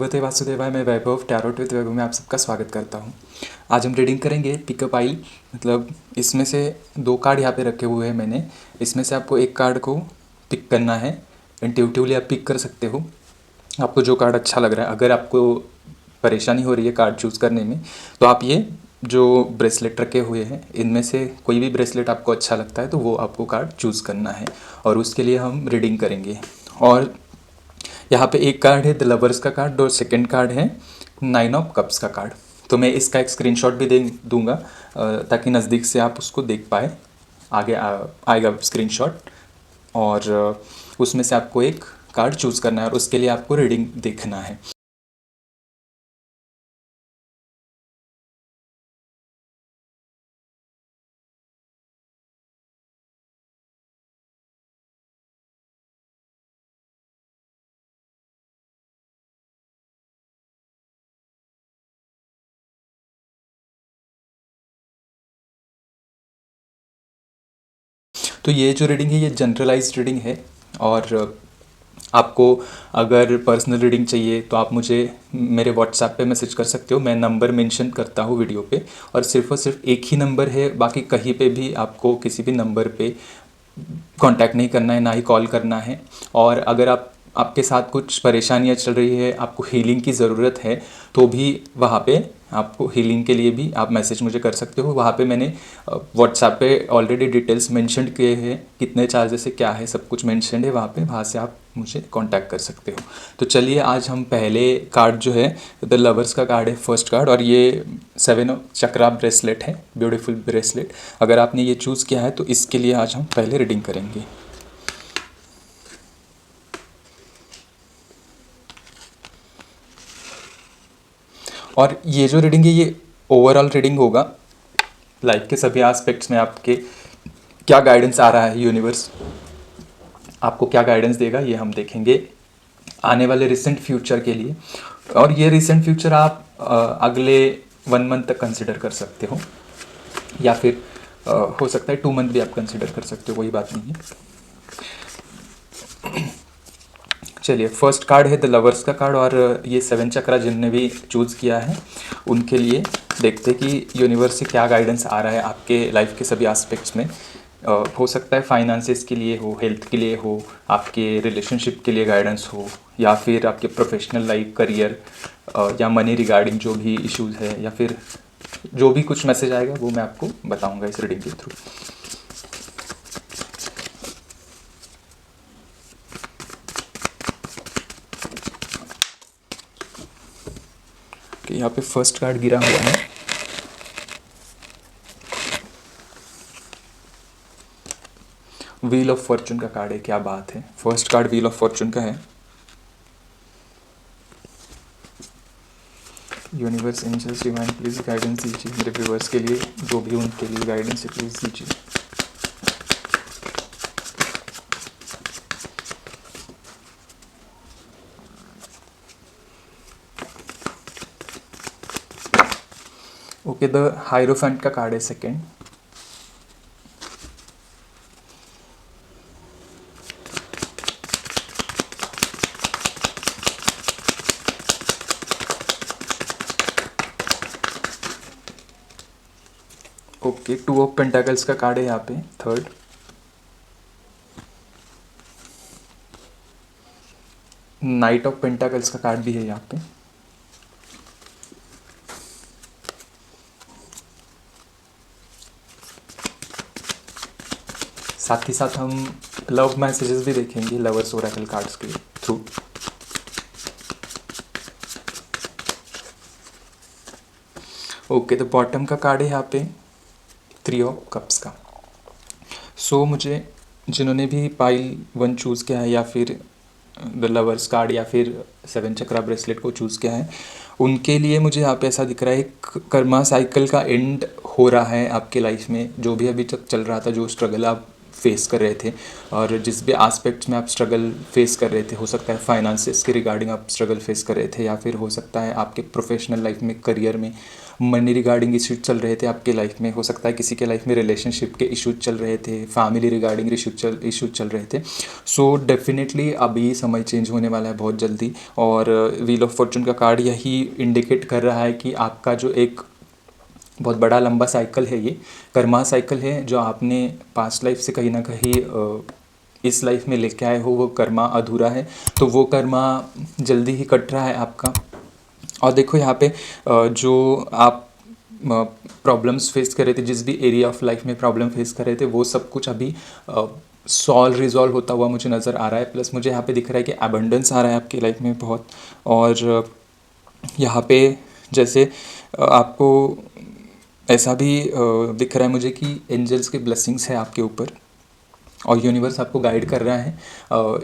भगवते वासुदेवाय, मैं वैभव टैरोट विद वैभव में आप सबका स्वागत करता हूँ। आज हम रीडिंग करेंगे पिकअप आइल। मतलब इसमें से 2 कार्ड यहाँ पे रखे हुए हैं मैंने। इसमें से आपको एक कार्ड को पिक करना है। इंट्यूटिवली आप पिक कर सकते हो, आपको जो कार्ड अच्छा लग रहा है। अगर आपको परेशानी हो रही है कार्ड चूज़ करने में, तो आप ये जो ब्रेसलेट रखे हुए हैं इनमें से कोई भी ब्रेसलेट आपको अच्छा लगता है तो वो आपको कार्ड चूज़ करना है और उसके लिए हम रीडिंग करेंगे। और यहाँ पे एक कार्ड है द लवर्स का कार्ड और सेकंड कार्ड है 9 ऑफ कप्स का कार्ड। तो मैं इसका एक स्क्रीनशॉट भी दे दूंगा ताकि नज़दीक से आप उसको देख पाए। आगे आएगा स्क्रीनशॉट और उसमें से आपको एक कार्ड चूज़ करना है और उसके लिए आपको रीडिंग देखना है। तो ये जो रीडिंग है ये जनरलाइज्ड रीडिंग है और आपको अगर पर्सनल रीडिंग चाहिए तो आप मुझे मेरे व्हाट्सएप पे मैसेज कर सकते हो। मैं नंबर मेंशन करता हूँ वीडियो पे और सिर्फ एक ही नंबर है, बाकी कहीं पे भी आपको किसी भी नंबर पे कांटेक्ट नहीं करना है, ना ही कॉल करना है। और अगर आपके साथ कुछ परेशानियां चल रही है, आपको हीलिंग की ज़रूरत है, तो भी वहाँ पे आपको हीलिंग के लिए भी आप मैसेज मुझे कर सकते हो। वहाँ पे मैंने व्हाट्सएप पे ऑलरेडी डिटेल्स मेंशन किए हैं, कितने चार्जेस है, क्या है, सब कुछ मेंशन है वहाँ पे। वहाँ से आप मुझे कांटेक्ट कर सकते हो। तो चलिए आज हम पहले कार्ड जो है द लवर्स का कार्ड है फर्स्ट कार्ड, और ये 7 चक्रा ब्रेसलेट है, ब्यूटीफुल ब्रेसलेट। अगर आपने ये चूज़ किया है तो इसके लिए आज हम पहले रीडिंग करेंगे। और ये जो रीडिंग है ये ओवरऑल रीडिंग होगा, लाइफ के सभी एस्पेक्ट्स में आपके क्या गाइडेंस आ रहा है, यूनिवर्स आपको क्या गाइडेंस देगा ये हम देखेंगे आने वाले रिसेंट फ्यूचर के लिए। और ये रिसेंट फ्यूचर आप अगले 1 मंथ तक कंसिडर कर सकते हो, या फिर हो सकता है 2 मंथ भी आप कंसिडर कर सकते हो, कोई बात नहीं है। चलिए फर्स्ट कार्ड है द लवर्स का कार्ड, और ये 7 चक्रा जिनने भी चूज़ किया है उनके लिए देखते कि यूनिवर्स से क्या गाइडेंस आ रहा है आपके लाइफ के सभी एस्पेक्ट्स में। हो सकता है फाइनेंसेस के लिए हो, हेल्थ के लिए हो, आपके रिलेशनशिप के लिए गाइडेंस हो, या फिर आपके प्रोफेशनल लाइफ, करियर या मनी रिगार्डिंग जो भी इश्यूज़ है, या फिर जो भी कुछ मैसेज आएगा वो मैं आपको बताऊंगा इस रीडिंग के थ्रू। कि यहाँ पे फर्स्ट कार्ड गिरा हुआ है, व्हील ऑफ फॉर्चून का कार्ड है। क्या बात है, first card wheel of fortune का है। Universe, angels, divine please guidance दीजिए मेरे व्यूवर्स के लिए, जो भी उनके लिए गाइडेंस है प्लीज दीजिए। ओके, द हायरोफेंट का कार्ड है सेकेंड। ओके, 2 ऑफ पेंटाकल्स का कार्ड है यहाँ पे थर्ड। नाइट ऑफ पेंटाकल्स का कार्ड भी है यहाँ पे। साथ ही साथ हम लव मैसेजेस भी देखेंगे लवर्स ओरेकल कार्ड्स के थ्रू। ओके, तो बॉटम का कार्ड है यहाँ पे 3 ऑफ कप्स का। सो मुझे जिन्होंने भी पाइल 1 चूज़ किया है, या फिर द लवर्स कार्ड, या फिर 7 चक्रा ब्रेसलेट को चूज़ किया है, उनके लिए मुझे यहाँ पे ऐसा दिख रहा है एक कर्मा साइकिल का एंड हो रहा है आपके लाइफ में। जो भी अभी तक चल रहा था, जो स्ट्रगल आप फेस कर रहे थे और जिस भी एस्पेक्ट्स में आप स्ट्रगल फेस कर रहे थे, हो सकता है फाइनेंसेस के रिगार्डिंग आप स्ट्रगल फेस कर रहे थे, या फिर हो सकता है आपके प्रोफेशनल लाइफ में, करियर में मनी रिगार्डिंग इश्यूज चल रहे थे आपके लाइफ में, हो सकता है किसी के लाइफ में रिलेशनशिप के इश्यूज चल रहे थे, फैमिली रिगार्डिंग इश्यूज चल रहे थे। सो डेफिनेटली अभी समय चेंज होने वाला है बहुत जल्दी, और व्हील ऑफ फॉर्चून का कार्ड यही इंडिकेट कर रहा है कि आपका जो एक बहुत बड़ा लंबा साइकिल है, ये कर्मा साइकिल है, जो आपने पास्ट लाइफ से कहीं ना कहीं इस लाइफ में लेके आए हो, वो कर्मा अधूरा है, तो वो कर्मा जल्दी ही कट रहा है आपका। और देखो यहाँ पे जो आप प्रॉब्लम्स फेस कर रहे थे, जिस भी एरिया ऑफ लाइफ में प्रॉब्लम फेस कर रहे थे, वो सब कुछ अभी रिजॉल्व होता हुआ मुझे नज़र आ रहा है। प्लस मुझे यहाँ पे दिख रहा है कि एबंडेंस आ रहा है आपकी लाइफ में बहुत। और यहाँ पे जैसे आपको ऐसा भी दिख रहा है मुझे कि एंजल्स के ब्लेसिंग्स है आपके ऊपर, और यूनिवर्स आपको गाइड कर रहा है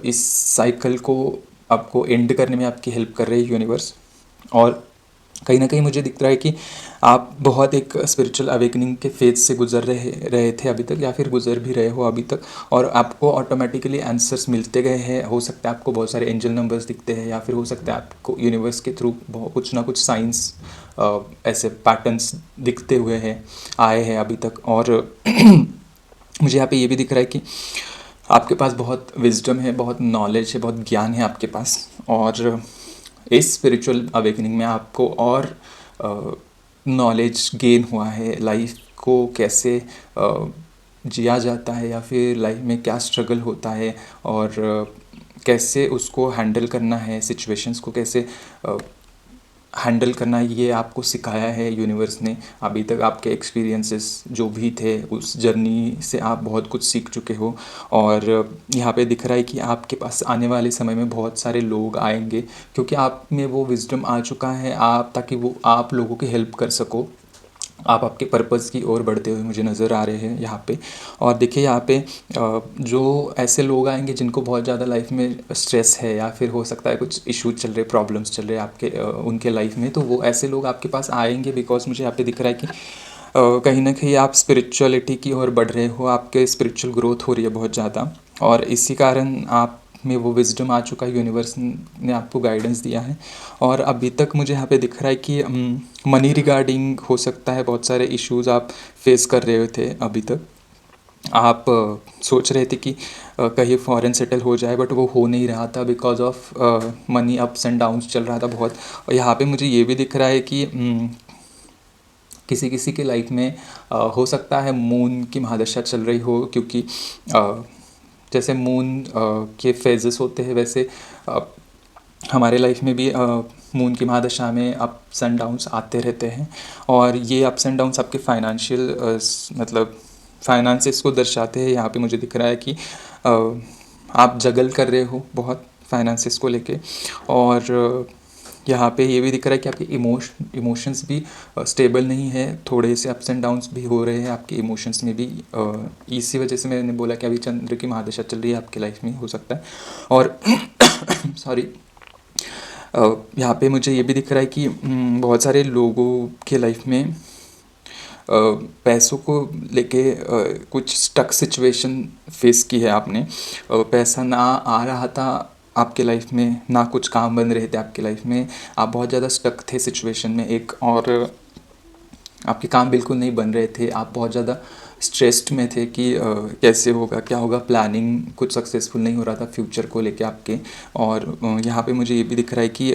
इस साइकिल को आपको एंड करने में आपकी हेल्प कर रही है यूनिवर्स। और कहीं ना कहीं मुझे दिख रहा है कि आप बहुत एक स्पिरिचुअल अवेकनिंग के फेज से गुजर रहे थे अभी तक, या फिर गुजर भी रहे हो अभी तक, और आपको ऑटोमेटिकली आंसर्स मिलते गए हैं। हो सकता है आपको बहुत सारे एंजल नंबर्स दिखते हैं, या फिर हो सकता है आपको यूनिवर्स के थ्रू कुछ ना कुछ साइंस ऐसे पैटर्न्स दिखते हुए हैं, आए हैं अभी तक। और मुझे यहाँ पे ये भी दिख रहा है कि आपके पास बहुत विजडम है, बहुत नॉलेज है, बहुत ज्ञान है आपके पास, और इस स्पिरिचुअल अवेकनिंग में आपको और नॉलेज गेन हुआ है, लाइफ को कैसे जिया जाता है, या फिर लाइफ में क्या स्ट्रगल होता है, और कैसे उसको हैंडल करना है, सिचुएशंस को कैसे हैंडल करना है, ये आपको सिखाया है यूनिवर्स ने। अभी तक आपके एक्सपीरियंसेस जो भी थे, उस जर्नी से आप बहुत कुछ सीख चुके हो। और यहाँ पे दिख रहा है कि आपके पास आने वाले समय में बहुत सारे लोग आएंगे, क्योंकि आप में वो विजडम आ चुका है, आप ताकि वो आप लोगों की हेल्प कर सको। आप आपके पर्पज़ की ओर बढ़ते हुए मुझे नज़र आ रहे हैं यहाँ पे। और देखिए यहाँ पे जो ऐसे लोग आएंगे जिनको बहुत ज़्यादा लाइफ में स्ट्रेस है, या फिर हो सकता है कुछ इश्यूज चल रहे, प्रॉब्लम्स चल रहे आपके उनके लाइफ में, तो वो ऐसे लोग आपके पास आएंगे, बिकॉज मुझे यहाँ पे दिख रहा है कि कहीं ना कहीं आप स्पिरिचुअलिटी की ओर बढ़ रहे हो, आपके स्पिरिचुअल ग्रोथ हो रही है बहुत ज़्यादा, और इसी कारण आप में वो विजडम आ चुका है, यूनिवर्स ने आपको गाइडेंस दिया है। और अभी तक मुझे यहाँ पे दिख रहा है कि मनी रिगार्डिंग हो सकता है बहुत सारे इश्यूज आप फेस कर रहे थे अभी तक। आप सोच रहे थे कि कहीं फॉरेन सेटल हो जाए, बट वो हो नहीं रहा था because of money ups and downs चल रहा था बहुत। और यहाँ पे मुझे ये भी दिख रहा है कि किसी किसी के लाइफ में हो सकता है मून की महादशा चल रही हो, क्योंकि जैसे मून के फेजेस होते हैं, वैसे हमारे लाइफ में भी मून की महादशा में अप्स एंड डाउन्स आते रहते हैं। और ये अप्स एंड डाउन्स आपके फाइनेंशियल मतलब फाइनेंसेस को दर्शाते हैं। यहाँ पे मुझे दिख रहा है कि आप जगल कर रहे हो बहुत फाइनेंसेस को लेके। और यहाँ पे ये भी दिख रहा है कि आपके इमोशंस भी स्टेबल नहीं है, थोड़े से अप्स एंड डाउन्स भी हो रहे हैं आपके इमोशंस में भी। इसी वजह से मैंने बोला कि अभी चंद्र की महादशा चल रही है आपकी लाइफ में, हो सकता है। और सॉरी, यहाँ पे मुझे ये भी दिख रहा है कि बहुत सारे लोगों के लाइफ में पैसों को लेके कुछ स्टक सिचुएशन फेस की है आपने। पैसा ना आ रहा था आपके लाइफ में, ना कुछ काम बन रहे थे आपके लाइफ में, आप बहुत ज़्यादा स्टक थे सिचुएशन में एक, और आपके काम बिल्कुल नहीं बन रहे थे, आप बहुत ज़्यादा स्ट्रेस्ड में थे कि कैसे होगा, क्या होगा, प्लानिंग कुछ सक्सेसफुल नहीं हो रहा था फ्यूचर को लेके आपके। और यहाँ पे मुझे ये भी दिख रहा है कि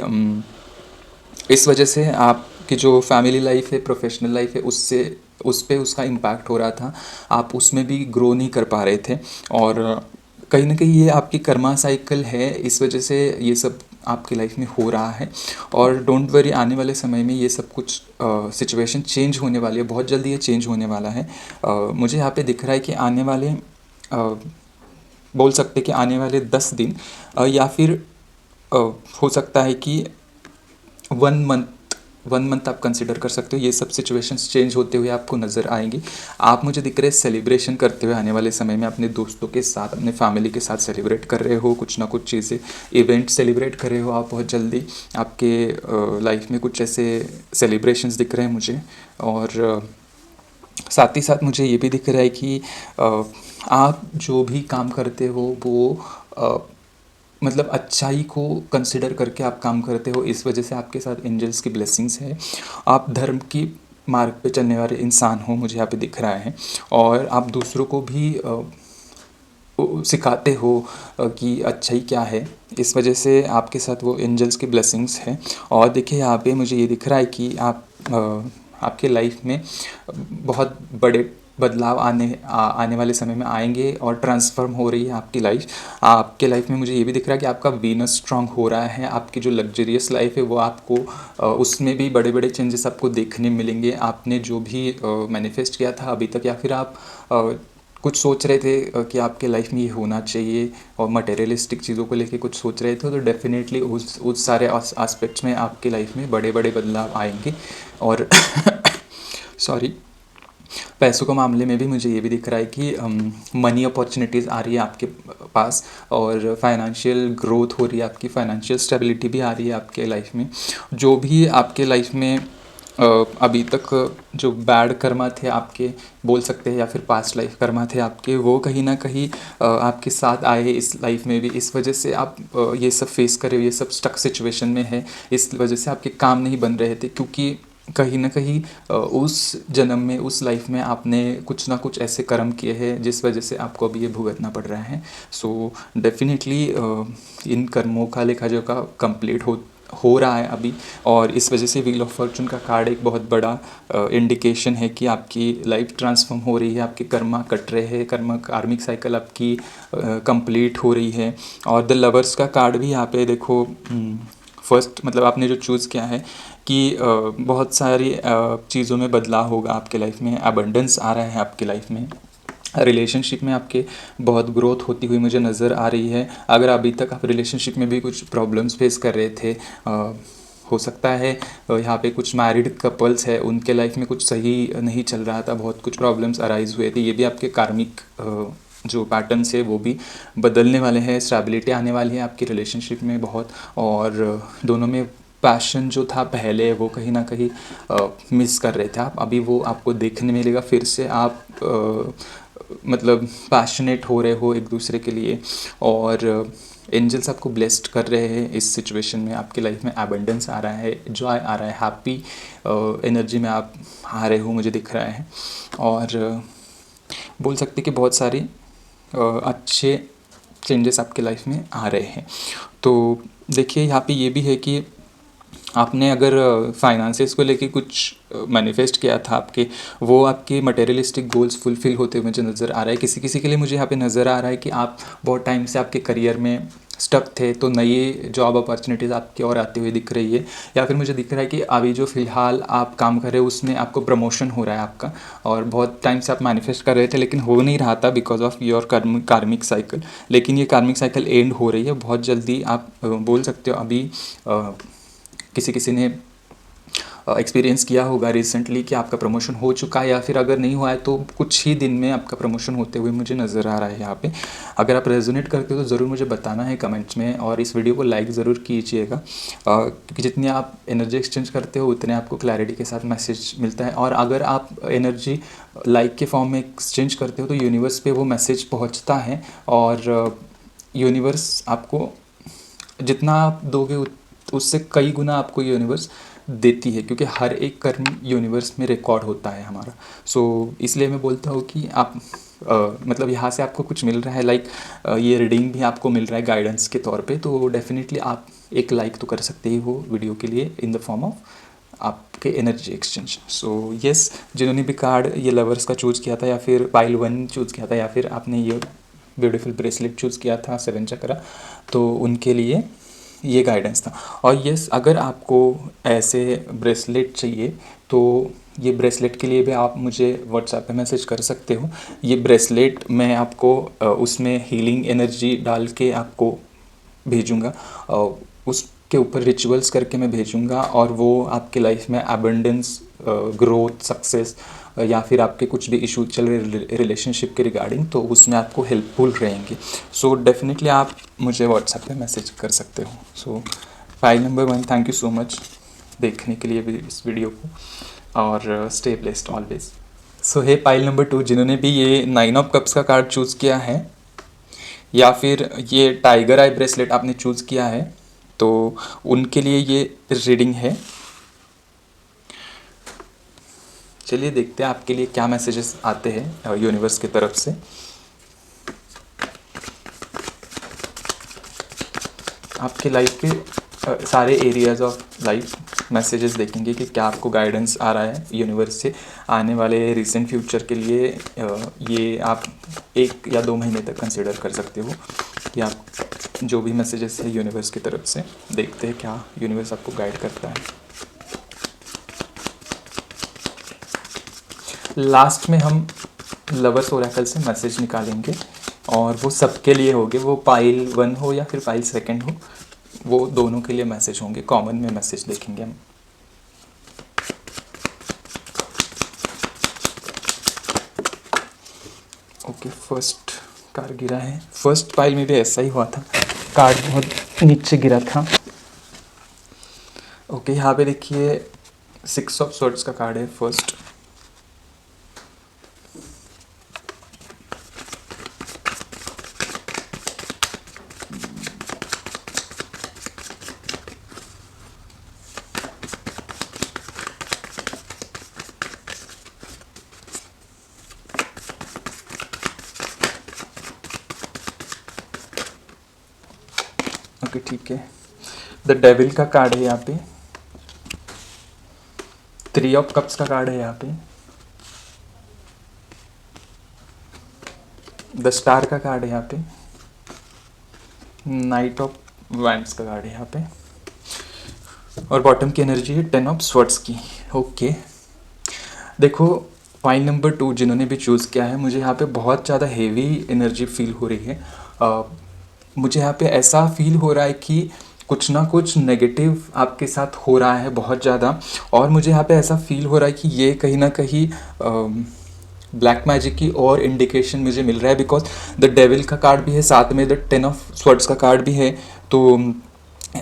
इस वजह से आपकी जो फैमिली लाइफ है, प्रोफेशनल लाइफ है, उस पे उसका इम्पैक्ट हो रहा था, आप उसमें भी ग्रो नहीं कर पा रहे थे। और कहीं ना कहीं ये आपकी कर्मा साइकिल है, इस वजह से ये सब आपकी लाइफ में हो रहा है। और डोंट वरी, आने वाले समय में ये सब कुछ सिचुएशन चेंज होने वाली है, बहुत जल्दी ये चेंज होने वाला है। मुझे यहाँ पे दिख रहा है कि आने वाले बोल सकते कि आने वाले 10 दिन या फिर हो सकता है कि 1 मंथ आप कंसिडर कर सकते हो, ये सब सिचुएशंस चेंज होते हुए आपको नज़र आएंगी। आप मुझे दिख रहे सेलिब्रेशन करते हुए आने वाले समय में अपने दोस्तों के साथ, अपने फैमिली के साथ सेलिब्रेट कर रहे हो, कुछ ना कुछ चीज़ें, इवेंट सेलिब्रेट कर रहे हो आप बहुत जल्दी। आपके लाइफ में कुछ ऐसे सेलिब्रेशंस दिख रहे हैं मुझे। और साथ ही साथ मुझे ये भी दिख रहा है कि आप जो भी काम करते हो वो अ, मतलब अच्छाई को कंसिडर करके आप काम करते हो, इस वजह से आपके साथ एंजल्स की ब्लेसिंग्स है। आप धर्म की मार्ग पे चलने वाले इंसान हो, मुझे यहाँ पे दिख रहा है। और आप दूसरों को भी सिखाते हो कि अच्छाई क्या है, इस वजह से आपके साथ वो एंजल्स की ब्लेसिंग्स है। और देखिए यहाँ पे मुझे ये दिख रहा है कि आपके लाइफ में बहुत बड़े बदलाव आने वाले समय में आएंगे और ट्रांसफॉर्म हो रही है आपकी लाइफ। आपके लाइफ में मुझे ये भी दिख रहा है कि आपका वीनस स्ट्रांग हो रहा है। आपकी जो लग्जरियस लाइफ है वो आपको उसमें भी बड़े बड़े चेंजेस आपको देखने मिलेंगे। आपने जो भी मैनिफेस्ट किया था अभी तक, या फिर आप कुछ सोच रहे थे कि आपके लाइफ में ये होना चाहिए और मटेरियलिस्टिक चीज़ों को लेके कुछ सोच रहे थे, तो डेफिनेटली उस सारे एस्पेक्ट्स में आपके लाइफ में बड़े बड़े बदलाव आएंगे। और सॉरी, पैसों के मामले में भी मुझे ये भी दिख रहा है कि मनी अपॉर्चुनिटीज़ आ रही है आपके पास, और फाइनेंशियल ग्रोथ हो रही है, आपकी फाइनेंशियल स्टेबिलिटी भी आ रही है आपके लाइफ में। जो भी आपके लाइफ में अभी तक जो बैड कर्मा थे आपके, बोल सकते हैं, या फिर पास्ट लाइफ कर्मा थे आपके, वो कहीं ना कहीं आपके साथ आए इस लाइफ में भी। इस वजह से आप ये सब फेस कर रहे हो, ये सब स्टक सिचुएशन में है। इस वजह से आपके काम नहीं बन रहे थे, क्योंकि कहीं ना कहीं उस जन्म में, उस लाइफ में आपने कुछ ना कुछ ऐसे कर्म किए हैं जिस वजह से आपको अभी ये भुगतना पड़ रहा है। सो डेफिनेटली इन कर्मों का लेखा जोखा कंप्लीट हो रहा है अभी। और इस वजह से व्हील ऑफ फॉर्चून का कार्ड एक बहुत बड़ा इंडिकेशन है कि आपकी लाइफ ट्रांसफॉर्म हो रही है, आपके कर्मा कट रहे हैं, कर्मा कार्मिक साइकिल आपकी कंप्लीट हो रही है। और द लवर्स का कार्ड भी यहाँ पे देखो, फर्स्ट मतलब आपने जो चूज़ किया है कि बहुत सारी चीज़ों में बदलाव होगा आपके लाइफ में, अबंडेंस आ रहा है आपकी लाइफ में। रिलेशनशिप में आपके बहुत ग्रोथ होती हुई मुझे नज़र आ रही है। अगर अभी तक आप रिलेशनशिप में भी कुछ प्रॉब्लम्स फेस कर रहे थे, हो सकता है यहाँ पे कुछ मैरिड कपल्स है, उनके लाइफ में कुछ सही नहीं चल रहा था, बहुत कुछ प्रॉब्लम्स अराइज हुए थे, ये भी आपके कार्मिक जो पैटर्न्स है वो भी बदलने वाले हैं। स्टेबिलिटी आने वाली है आपकी रिलेशनशिप में बहुत। और दोनों में पैशन जो था पहले, वो कहीं ना कहीं मिस कर रहे थे आप, अभी वो आपको देखने मिलेगा फिर से। आप मतलब पैशनेट हो रहे हो एक दूसरे के लिए, और एंजल्स आपको ब्लेस्ड कर रहे हैं इस सिचुएशन में। आपकी लाइफ में एबंडेंस आ रहा है, जॉय आ रहा है, हैप्पी एनर्जी में आप आ रहे हो, मुझे दिख रहा है। और बोल सकते कि बहुत सारी अच्छे चेंजेस आपके लाइफ में आ रहे हैं। तो देखिए यहाँ पे ये भी है कि आपने अगर फाइनेंसेस को लेके कुछ मैनिफेस्ट किया था आपके, वो आपके मटेरियलिस्टिक गोल्स फुलफ़िल होते हुए मुझे नज़र आ रहा है। किसी किसी के लिए मुझे यहाँ पे नज़र आ रहा है कि आप बहुत टाइम से आपके करियर में स्टक थे, तो नई जॉब अपॉर्चुनिटीज़ आपकी और आती हुई दिख रही है। या फिर मुझे दिख रहा है कि अभी जो फ़िलहाल आप काम कर रहे हो उसमें आपको प्रमोशन हो रहा है आपका, और बहुत टाइम से आप मैनिफेस्ट कर रहे थे लेकिन हो नहीं रहा था बिकॉज ऑफ योर कार्मिक साइकिल। लेकिन ये कार्मिक साइकिल एंड हो रही है बहुत जल्दी। आप बोल सकते हो अभी किसी किसी ने एक्सपीरियंस किया होगा रिसेंटली कि आपका प्रमोशन हो चुका है, या फिर अगर नहीं हुआ है तो कुछ ही दिन में आपका प्रमोशन होते हुए मुझे नज़र आ रहा है यहाँ पे। अगर आप रेजोनेट करते हो तो ज़रूर मुझे बताना है कमेंट्स में, और इस वीडियो को लाइक ज़रूर कीजिएगा, क्योंकि जितनी आप एनर्जी एक्सचेंज करते हो उतने आपको क्लैरिटी के साथ मैसेज मिलता है। और अगर आप एनर्जी लाइक के फॉर्म में एक्सचेंज करते हो तो यूनिवर्स पे वो मैसेज पहुँचता है, और यूनिवर्स आपको जितना आप दोगे उससे कई गुना आपको यूनिवर्स देती है, क्योंकि हर एक कर्म यूनिवर्स में रिकॉर्ड होता है हमारा। सो इसलिए मैं बोलता हूँ कि आप मतलब यहाँ से आपको कुछ मिल रहा है, लाइक ये रीडिंग भी आपको मिल रहा है गाइडेंस के तौर पे, तो डेफिनेटली आप एक लाइक तो कर सकते ही हो वीडियो के लिए इन द फॉर्म ऑफ आपके एनर्जी एक्सचेंज। सो यस, जिन्होंने भी कार्ड ये लवर्स का चूज़ किया था, या फिर पाइल 1 चूज़ किया था, या फिर आपने ये ब्यूटीफुल ब्रेसलेट चूज़ किया था 7 चक्रा, तो उनके लिए ये गाइडेंस था। और यस, अगर आपको ऐसे ब्रेसलेट चाहिए तो ये ब्रेसलेट के लिए भी आप मुझे व्हाट्सएप पे मैसेज कर सकते हो। ये ब्रेसलेट मैं आपको उसमें हीलिंग एनर्जी डाल के आपको भेजूँगा, उसके ऊपर रिचुअल्स करके मैं भेजूँगा, और वो आपके लाइफ में अबंडेंस, ग्रोथ, सक्सेस, या फिर आपके कुछ भी इशू चल रहे रिलेशनशिप के रिगार्डिंग, तो उसमें आपको हेल्पफुल रहेंगे। सो डेफिनेटली आप मुझे व्हाट्सएप पे मैसेज कर सकते हो। So file number 1, thank you so much देखने के लिए भी इस वीडियो को, और स्टे ब्लेस्ड ऑलवेज। सो है पाइल नंबर 2 जिन्होंने भी ये 9 ऑफ कप्स का कार्ड चूज़ किया है या फिर ये टाइगर आई ब्रेसलेट आपने चूज़ किया है, तो उनके लिए ये रीडिंग है। चलिए देखते हैं आपके लिए क्या मैसेजेस आते हैं यूनिवर्स की तरफ से। आपके लाइफ के सारे एरियाज ऑफ लाइफ मैसेजेस देखेंगे कि क्या आपको गाइडेंस आ रहा है यूनिवर्स से आने वाले रिसेंट फ्यूचर के लिए। ये आप 1 या 2 महीने तक कंसिडर कर सकते हो कि आप जो भी मैसेजेस है यूनिवर्स की तरफ से। देखते हैं क्या यूनिवर्स आपको गाइड करता है। लास्ट में हम लवर्स ओरेकल से मैसेज निकालेंगे और वो सबके लिए होंगे, वो पाइल 1 हो या फिर पाइल 2 हो, वो दोनों के लिए मैसेज होंगे। कॉमन में मैसेज देखेंगे हम। ओके, फर्स्ट कार्ड गिरा है। फर्स्ट पाइल में भी ऐसा ही हुआ था, कार्ड बहुत नीचे गिरा था। ओके, यहाँ पे देखिए 6 ऑफ स्वॉर्ड्स का कार्ड है फर्स्ट। ओके ठीक है, द डेविल का कार्ड है यहाँ पे। 3 ऑफ कप्स का कार्ड है यहाँ पे। द स्टार का कार्ड है यहाँ पे। नाइट ऑफ वैंड्स का कार्ड है यहाँ पे। और बॉटम की एनर्जी है 10 ऑफ स्वॉर्ड्स की। ओके, देखो पाइल नंबर 2 जिन्होंने भी चूज़ किया है, मुझे यहाँ पे बहुत ज़्यादा हेवी एनर्जी फील हो रही है। मुझे यहाँ पे ऐसा फील हो रहा है कि कुछ ना कुछ नेगेटिव आपके साथ हो रहा है बहुत ज़्यादा। और मुझे यहाँ पे ऐसा फील हो रहा है कि ये कहीं ना कहीं ब्लैक मैजिक की और इंडिकेशन मुझे मिल रहा है, बिकॉज द डेविल का कार्ड भी है, साथ में द 10 ऑफ स्वॉर्ड्स का कार्ड भी है। तो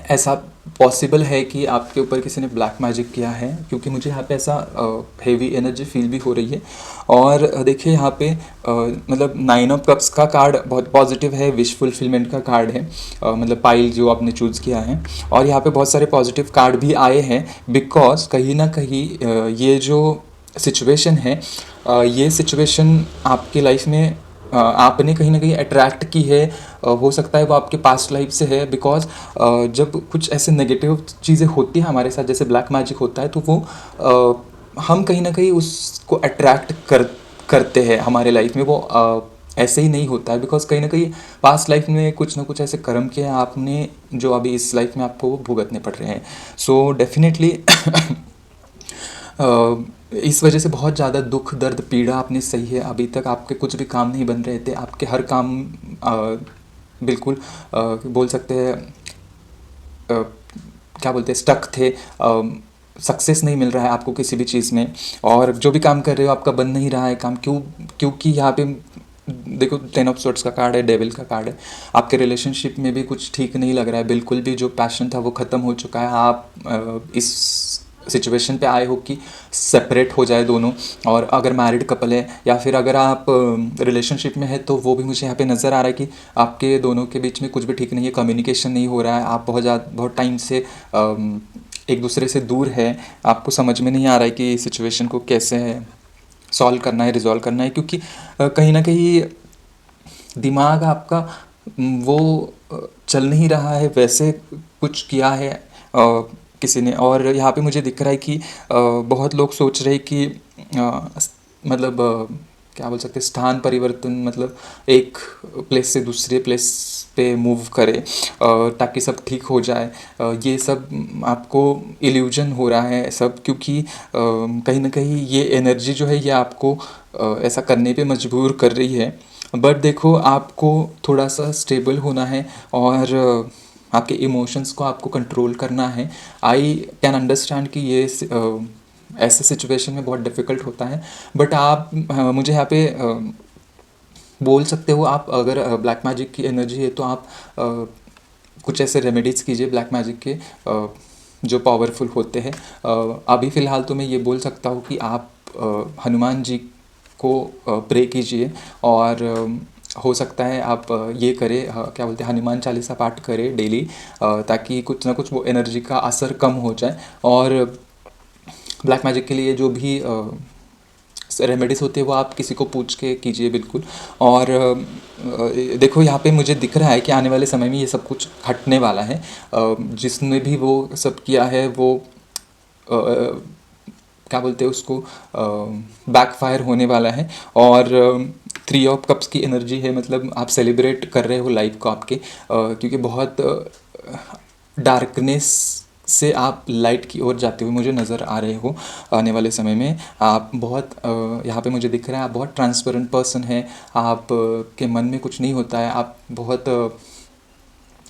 ऐसा पॉसिबल है कि आपके ऊपर किसी ने ब्लैक मैजिक किया है, क्योंकि मुझे यहाँ पे ऐसा हेवी एनर्जी फील भी हो रही है। और देखिए यहाँ पे मतलब 9 ऑफ कप्स का कार्ड बहुत पॉजिटिव है, विश फुलफिलमेंट का कार्ड है, मतलब पाइल जो आपने चूज़ किया है। और यहाँ पे बहुत सारे पॉजिटिव कार्ड भी आए हैं, बिकॉज कहीं ना कहीं ये जो सिचुएशन है, ये सिचुएशन आपकी लाइफ में आपने कहीं ना कहीं अट्रैक्ट की है। हो सकता है वो आपके पास्ट लाइफ से है, बिकॉज जब कुछ ऐसे नेगेटिव चीज़ें होती हैं हमारे साथ, जैसे ब्लैक मैजिक होता है, तो वो हम कहीं ना कहीं उसको अट्रैक्ट करते हैं हमारे लाइफ में। वो ऐसे ही नहीं होता है, बिकॉज कहीं ना कहीं पास्ट लाइफ में कुछ ना कुछ ऐसे कर्म किए हैं आपने, जो अभी इस लाइफ में आपको भुगतने पड़ रहे हैं। सो डेफिनेटली इस वजह से बहुत ज़्यादा दुख दर्द पीड़ा आपने सही है। अभी तक आपके कुछ भी काम नहीं बन रहे थे, आपके हर काम बिल्कुल बोल सकते हैं क्या बोलते हैं, स्टक थे। सक्सेस नहीं मिल रहा है आपको किसी भी चीज़ में, और जो भी काम कर रहे हो आपका बन नहीं रहा है काम। क्योंकि यहाँ पे देखो 10 ऑफ स्वॉर्ड्स का कार्ड है, डेविल का कार्ड है। आपके रिलेशनशिप में भी कुछ ठीक नहीं लग रहा है, बिल्कुल भी जो पैशन था वो ख़त्म हो चुका है। आप इस सिचुएशन पे आए हो कि सेपरेट हो जाए दोनों। और अगर मैरिड कपल है या फिर अगर आप रिलेशनशिप में है, तो वो भी मुझे यहाँ पे नज़र आ रहा है कि आपके दोनों के बीच में कुछ भी ठीक नहीं है, कम्युनिकेशन नहीं हो रहा है। आप बहुत टाइम से एक दूसरे से दूर है। आपको समझ में नहीं आ रहा है कि सिचुएशन को कैसे सॉल्व करना है, रिजॉल्व करना है, क्योंकि कहीं ना कहीं दिमाग आपका वो चल नहीं रहा है, वैसे कुछ किया है किसी ने। और यहाँ पे मुझे दिख रहा है कि बहुत लोग सोच रहे हैं कि मतलब क्या बोल सकते हैं, स्थान परिवर्तन, मतलब एक प्लेस से दूसरे प्लेस पे मूव करे ताकि सब ठीक हो जाए। ये सब आपको इल्यूजन हो रहा है सब, क्योंकि कहीं ना कहीं ये एनर्जी जो है ये आपको ऐसा करने पे मजबूर कर रही है। बट देखो, आपको थोड़ा सा स्टेबल होना है और आपके इमोशंस को आपको कंट्रोल करना है। आई कैन अंडरस्टैंड कि ये ऐसे सिचुएशन में बहुत डिफ़िकल्ट होता है, बट आप मुझे यहाँ पे बोल सकते हो, आप अगर ब्लैक मैजिक की एनर्जी है तो आप कुछ ऐसे रेमेडीज़ कीजिए ब्लैक मैजिक के जो पावरफुल होते हैं। अभी फ़िलहाल तो मैं ये बोल सकता हूँ कि आप हनुमान जी को प्रे कीजिए और हो सकता है आप ये करें, क्या बोलते हैं, हनुमान चालीसा पाठ करें डेली, ताकि कुछ ना कुछ वो एनर्जी का असर कम हो जाए। और ब्लैक मैजिक के लिए जो भी रेमेडीज़ होती है वो आप किसी को पूछ के कीजिए बिल्कुल। और देखो यहाँ पे मुझे दिख रहा है कि आने वाले समय में ये सब कुछ हटने वाला है। जिसने भी वो सब किया है वो क्या बोलते हैं उसको, बैकफायर होने वाला है। और 3 ऑफ कप्स की एनर्जी है, मतलब आप सेलिब्रेट कर रहे हो लाइफ को आपके, क्योंकि बहुत डार्कनेस से आप लाइट की ओर जाते हुए मुझे नज़र आ रहे हो आने वाले समय में। आप बहुत यहाँ पे मुझे दिख रहा है आप बहुत ट्रांसपेरेंट पर्सन हैं। आप के मन में कुछ नहीं होता है, आप बहुत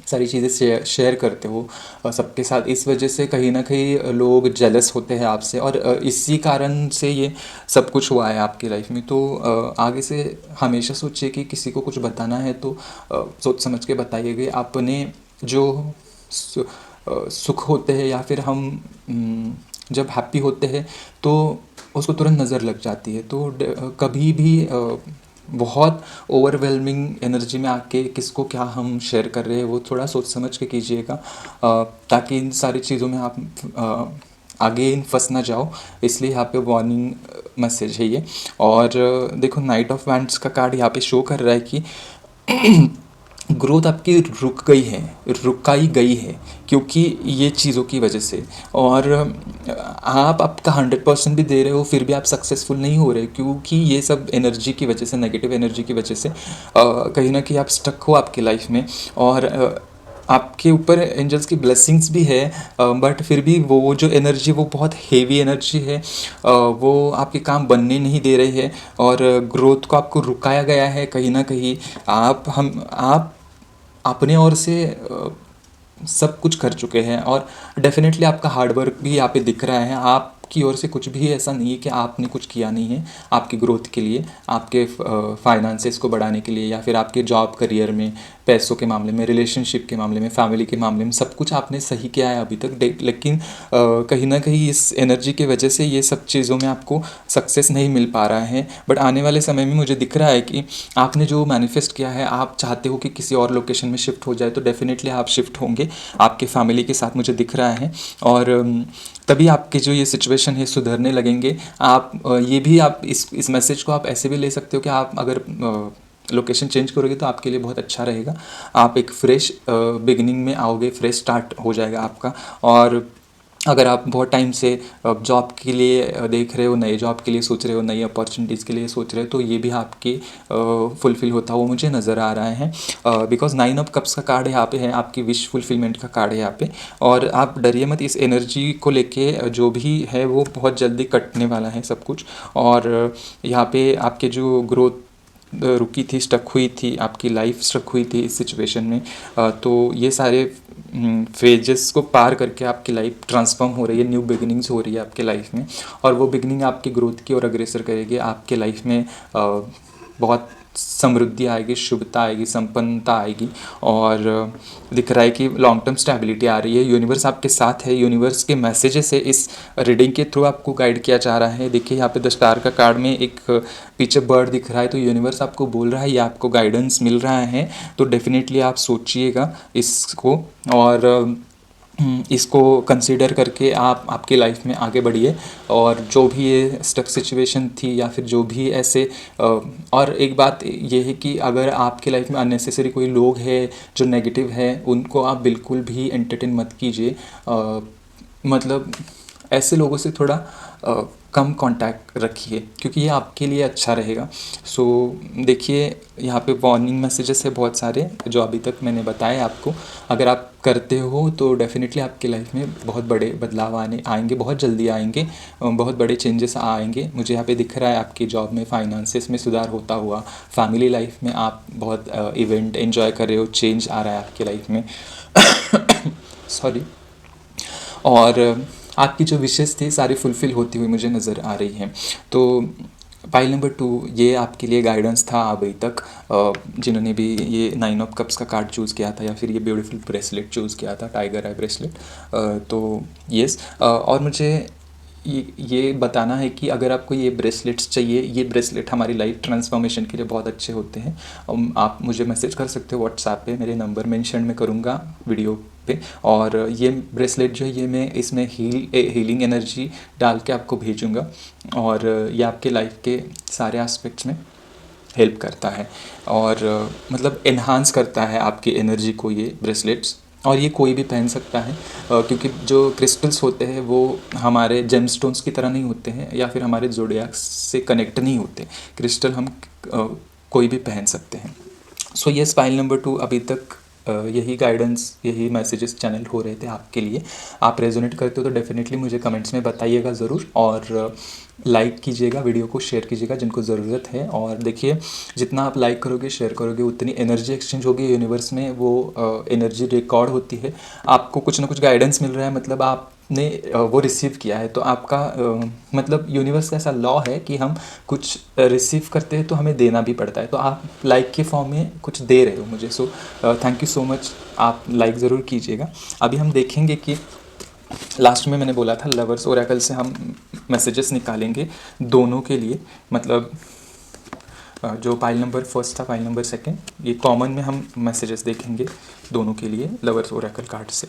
सारी चीज़ें शेयर करते हो सबके साथ। इस वजह से कहीं ना कहीं लोग जेलस होते हैं आपसे, और इसी कारण से ये सब कुछ हुआ है आपकी लाइफ में। तो आगे से हमेशा सोचिए कि किसी को कुछ बताना है तो सोच समझ के बताइएगा। अपने जो सुख होते हैं या फिर हम जब हैप्पी होते हैं तो उसको तुरंत नज़र लग जाती है। तो कभी भी बहुत ओवरवेलमिंग एनर्जी में आके किसको क्या हम शेयर कर रहे हैं वो थोड़ा सोच समझ के कीजिएगा, ताकि इन सारी चीज़ों में आप आगे इन फंस ना जाओ। इसलिए यहाँ पे वार्निंग मैसेज है ये। और देखो नाइट ऑफ वैंड्स का कार्ड यहाँ पे शो कर रहा है कि ग्रोथ आपकी रुक गई है, रुकाई गई है, क्योंकि ये चीज़ों की वजह से। और आप आपका 100% भी दे रहे हो फिर भी आप सक्सेसफुल नहीं हो रहे, क्योंकि ये सब एनर्जी की वजह से, नेगेटिव एनर्जी की वजह से कहीं ना कहीं आप स्टक हो आपकी लाइफ में। और आपके ऊपर एंजल्स की ब्लेसिंग्स भी है, बट फिर भी वो जो एनर्जी वो बहुत हेवी एनर्जी है, वो आपके काम बनने नहीं दे रही है, और ग्रोथ को आपको रुकाया गया है कहीं ना कहीं। आप अपने ओर से सब कुछ कर चुके हैं, और डेफिनेटली आपका हार्डवर्क भी यहाँ पे दिख रहा है। आपकी ओर से कुछ भी ऐसा नहीं है कि आपने कुछ किया नहीं है आपकी ग्रोथ के लिए, आपके फाइनेंसेस को बढ़ाने के लिए, या फिर आपके जॉब करियर में, पैसों के मामले में, रिलेशनशिप के मामले में, फैमिली के मामले में, सब कुछ आपने सही किया है अभी तक। लेकिन कहीं ना कहीं इस एनर्जी की वजह से ये सब चीज़ों में आपको सक्सेस नहीं मिल पा रहा है। बट आने वाले समय में मुझे दिख रहा है कि आपने जो मैनिफेस्ट किया है, आप चाहते हो कि किसी और लोकेशन में शिफ्ट हो जाए, तो डेफिनेटली आप शिफ्ट होंगे आपके फैमिली के साथ, मुझे दिख रहा है। और तभी आपके जो ये सिचुएशन है सुधरने लगेंगे। आप ये भी आप इस मैसेज को आप ऐसे भी ले सकते हो कि आप अगर लोकेशन चेंज करोगे तो आपके लिए बहुत अच्छा रहेगा। आप एक फ्रेश बिगिनिंग में आओगे, फ्रेश स्टार्ट हो जाएगा आपका। और अगर आप बहुत टाइम से जॉब के लिए देख रहे हो, नए जॉब के लिए सोच रहे हो, नई अपॉर्चुनिटीज़ के लिए सोच रहे हो, तो ये भी आपके फुलफ़िल होता हुआ मुझे नज़र आ रहा है। बिकॉज 9 ऑफ कप्स का कार्ड यहाँ पे है, आपकी विश फुलफिलमेंट का कार्ड है यहाँ पे। और आप डरिए मत, इस एनर्जी को लेके जो भी है वो बहुत जल्दी कटने वाला है सब कुछ। और यहाँ पे आपके जो ग्रोथ रुकी थी, स्टक हुई थी, आपकी लाइफ स्टक हुई थी इस सिचुएशन में, तो ये सारे फेजेस को पार करके आपकी लाइफ ट्रांसफॉर्म हो रही है, न्यू बिगिनिंग्स हो रही है आपके लाइफ में। और वो बिगिनिंग आपकी ग्रोथ की ओर अग्रसर करेगी। आपके लाइफ में बहुत समृद्धि आएगी, शुभता आएगी, संपन्नता आएगी। और दिख रहा है कि लॉन्ग टर्म स्टेबिलिटी आ रही है। यूनिवर्स आपके साथ है, यूनिवर्स के मैसेजेस है इस रीडिंग के थ्रू आपको गाइड किया जा रहा है। देखिए यहाँ पे द स्टार का कार्ड में एक पीछे बर्ड दिख रहा है, तो यूनिवर्स आपको बोल रहा है, ये आपको गाइडेंस मिल रहा है। तो डेफिनेटली आप सोचिएगा इसको, और इसको कंसीडर करके आप आपकी लाइफ में आगे बढ़िए। और जो भी ये स्टक सिचुएशन थी या फिर जो भी ऐसे और एक बात ये है कि अगर आपकी लाइफ में अननेसेसरी कोई लोग हैं जो नेगेटिव है, उनको आप बिल्कुल भी एंटरटेन मत कीजिए। मतलब ऐसे लोगों से थोड़ा कम कांटेक्ट रखिए, क्योंकि ये आपके लिए अच्छा रहेगा। सो देखिए यहाँ पे वार्निंग मैसेजेस है बहुत सारे जो अभी तक मैंने बताए आपको। अगर आप करते हो तो डेफिनेटली आपकी लाइफ में बहुत बड़े बदलाव आएंगे, बहुत जल्दी आएंगे, बहुत बड़े चेंजेस आएंगे। मुझे यहाँ पे दिख रहा है आपकी जॉब में, फाइनेंसेस में सुधार होता हुआ, फैमिली लाइफ में आप बहुत इवेंट एंजॉय कर रहे हो, चेंज आ रहा है आपकी लाइफ में। सॉरी। और आपकी जो विशेष थी सारी फुलफ़िल होती हुई मुझे नज़र आ रही हैं। तो पाइल नंबर 2 ये आपके लिए गाइडेंस था अभी तक, जिन्होंने भी ये 9 ऑफ कप्स का कार्ड चूज़ किया था या फिर ये ब्यूटीफुल ब्रेसलेट चूज़ किया था, टाइगर आई ब्रेसलेट। तो यस, और मुझे ये बताना है कि अगर आपको ये ब्रेसलेट्स चाहिए, ये ब्रेसलेट हमारी लाइफ ट्रांसफॉर्मेशन के लिए बहुत अच्छे होते हैं। आप मुझे मैसेज कर सकते हो व्हाट्सएप पे, मेरे नंबर मेंशन में करूँगा वीडियो पे। और ये ब्रेसलेट जो है ये मैं इसमें हीलिंग एनर्जी डाल के आपको भेजूँगा, और ये आपके लाइफ के सारे एस्पेक्ट्स में हेल्प करता है, और मतलब एनहांस करता है आपकी एनर्जी को ये ब्रेसलेट्स। और ये कोई भी पहन सकता है, क्योंकि जो क्रिस्टल्स होते हैं वो हमारे जेमस्टोन्स की तरह नहीं होते हैं, या फिर हमारे ज़ोडिएक से कनेक्ट नहीं होते। क्रिस्टल हम कोई भी पहन सकते हैं। सो ये फाइल नंबर 2 अभी तक यही गाइडेंस, यही मैसेजेस चैनल हो रहे थे आपके लिए। आप रेजोनेट करते हो तो डेफिनेटली मुझे कमेंट्स में बताइएगा ज़रूर, और लाइक कीजिएगा, वीडियो को शेयर कीजिएगा जिनको ज़रूरत है। और देखिए, जितना आप लाइक करोगे, शेयर करोगे, उतनी एनर्जी एक्सचेंज होगी यूनिवर्स में, वो एनर्जी रिकॉर्ड होती है। आपको कुछ ना कुछ गाइडेंस मिल रहा है, मतलब आपने वो रिसीव किया है, तो आपका मतलब यूनिवर्स का ऐसा लॉ है कि हम कुछ रिसीव करते हैं तो हमें देना भी पड़ता है। तो आप लाइक के फॉर्म में कुछ दे रहे हो मुझे। So thank you so much, आप लाइक ज़रूर कीजिएगा। अभी हम देखेंगे कि लास्ट में मैंने बोला था लवर्स ओरेकल से हम मैसेजेस निकालेंगे दोनों के लिए, मतलब जो फाइल नंबर फर्स्ट था, फाइल नंबर सेकंड, ये कॉमन में हम मैसेजेस देखेंगे दोनों के लिए लवर्स ओरेकल कार्ड से।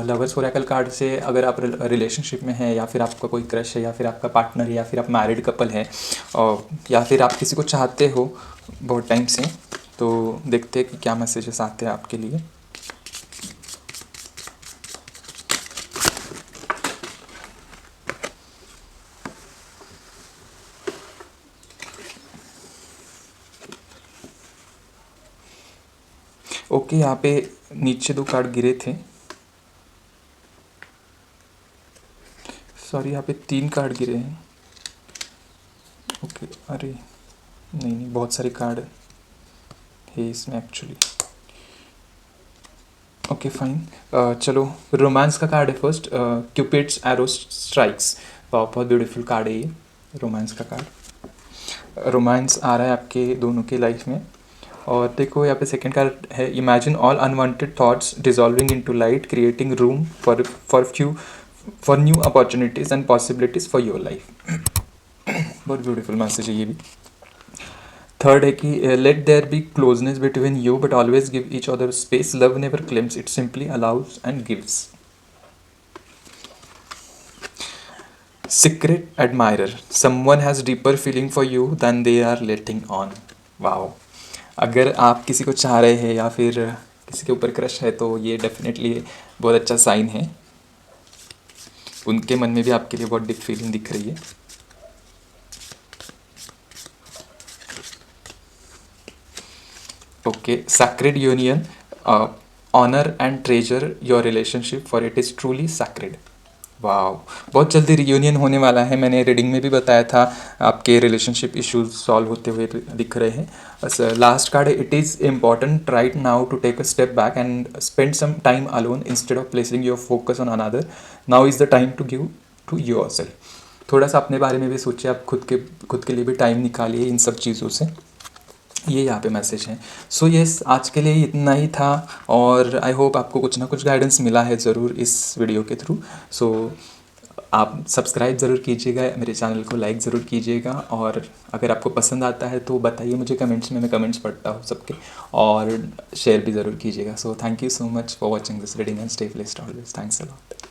लवर्स ओरेकल कार्ड से अगर आप रिलेशनशिप में हैं, या फिर आपका कोई क्रश है, या फिर आपका पार्टनर है, या फिर आप मैरिड कपल हैं, या फिर आप किसी को चाहते हो बहुत टाइम से, तो देखते हैं कि क्या मैसेजेस आते हैं आपके लिए। ओके, यहाँ पे नीचे 2 कार्ड गिरे थे, सॉरी यहाँ पे 3 कार्ड गिरे हैं। ओके, अरे नहीं नहीं, बहुत सारे कार्ड है इसमें एक्चुअली। ओके फाइन, चलो रोमांस का कार्ड है फर्स्ट, क्यूपिड्स एरो स्ट्राइक्स। बहुत ब्यूटीफुल कार्ड है ये रोमांस का कार्ड। रोमांस आ रहा है आपके दोनों के लाइफ में। और देखो यहाँ पे सेकंड कार्ड है, imagine all unwanted thoughts dissolving into light, creating room for new opportunities and possibilities for your life. बहुत ब्यूटीफुल मैसेज है ये भी। थर्ड है कि let there be closeness between you but always give each other space, love never claims, it simply allows and gives. Secret admirer, someone has deeper feeling for you than they are letting on. Wow, अगर आप किसी को चाह रहे हैं या फिर किसी के ऊपर क्रश है तो ये डेफिनेटली बहुत अच्छा साइन है। उनके मन में भी आपके लिए बहुत डीप फीलिंग दिख रही है। Okay, sacred union, honor and treasure your relationship for it is truly sacred। Wow, बहुत जल्दी रियूनियन होने वाला है। मैंने रीडिंग में भी बताया था, आपके रिलेशनशिप इश्यूज सॉल्व होते हुए दिख रहे हैं। बस लास्ट कार्ड है, it is important right now to take a step back and spend some time alone instead of placing your focus on another. Now is the time to give to yourself. थोड़ा सा अपने बारे में भी सोचिए, आप खुद के लिए भी टाइम निकालिए इन सब चीज़ों से। ये यहाँ पे मैसेज है। सो यस, आज के लिए इतना ही था, और आई होप आपको कुछ ना कुछ गाइडेंस मिला है ज़रूर इस वीडियो के थ्रू। सो आप सब्सक्राइब ज़रूर कीजिएगा, मेरे चैनल को लाइक ज़रूर कीजिएगा, और अगर आपको पसंद आता है तो बताइए मुझे कमेंट्स में, मैं कमेंट्स पढ़ता हूँ सबके, और शेयर भी ज़रूर कीजिएगा। So thank you so much for watching this reading and stay blessed always. Thanks a lot.